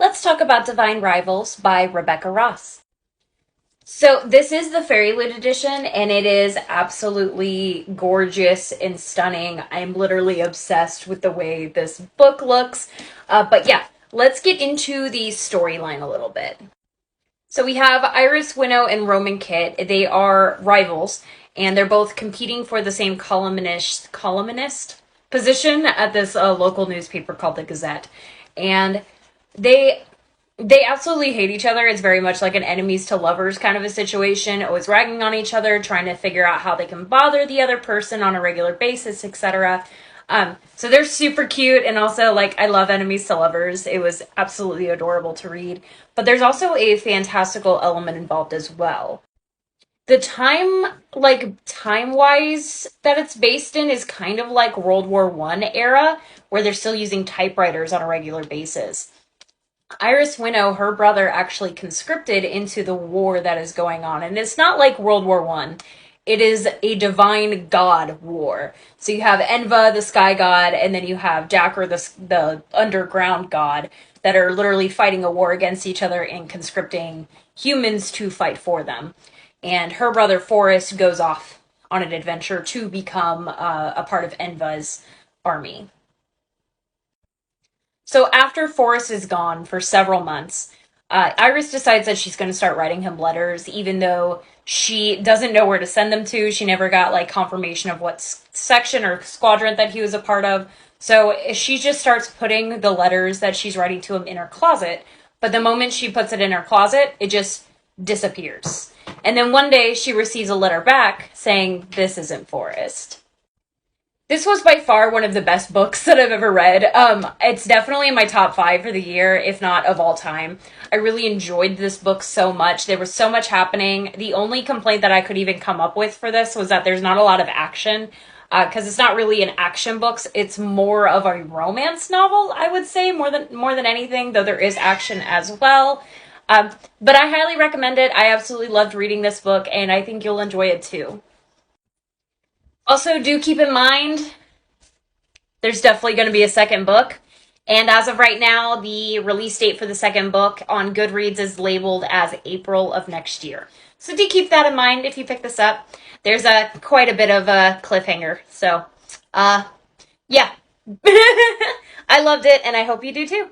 Let's talk about Divine Rivals by Rebecca Ross. So, this is the Fairylit edition, and it is absolutely gorgeous and stunning. I'm literally obsessed with the way this book looks. But yeah, let's get into the storyline a little bit. So, we have Iris Winnow and Roman Kit. They are rivals, and they're both competing for the same columnist position at this local newspaper called the Gazette. And they they absolutely hate each other. It's very much like an enemies to lovers kind of a situation, always ragging on each other, trying to figure out how they can bother the other person on a regular basis, etc. So they're super cute, and also, like, I love enemies to lovers. It was absolutely adorable to read. But there's also a fantastical element involved as well. The time, like, time-wise that it's based in is kind of like World War One era, where they're still using typewriters on a regular basis. Iris Winnow, her brother, actually conscripted into the war that is going on, and it's not like World War One. It is a divine god war. So you have Enva, the sky god, and then you have Jacker, the underground god, that are literally fighting a war against each other and conscripting humans to fight for them. And her brother Forrest goes off on an adventure to become a part of Enva's army. So after Forrest is gone for several months, Iris decides that she's going to start writing him letters, even though she doesn't know where to send them to. She never got like confirmation of what section or squadron that he was a part of. So she just starts putting the letters that she's writing to him in her closet. But the moment she puts it in her closet, it just disappears. And then one day she receives a letter back saying, "This isn't Forrest." This was by far one of the best books that I've ever read. It's definitely in my top five for the year, if not of all time. I really enjoyed this book so much. There was so much happening. The only complaint that I could even come up with for this was that there's not a lot of action, because it's not really an action book. It's more of a romance novel, I would say, more than anything. Though there is action as well. But I highly recommend it. I absolutely loved reading this book, and I think you'll enjoy it too. Also, do keep in mind there's definitely going to be a second book. And as of right now, the release date for the second book on Goodreads is labeled as April of next year. So do keep that in mind if you pick this up. There's quite a bit of a cliffhanger. So, yeah. I loved it, and I hope you do too.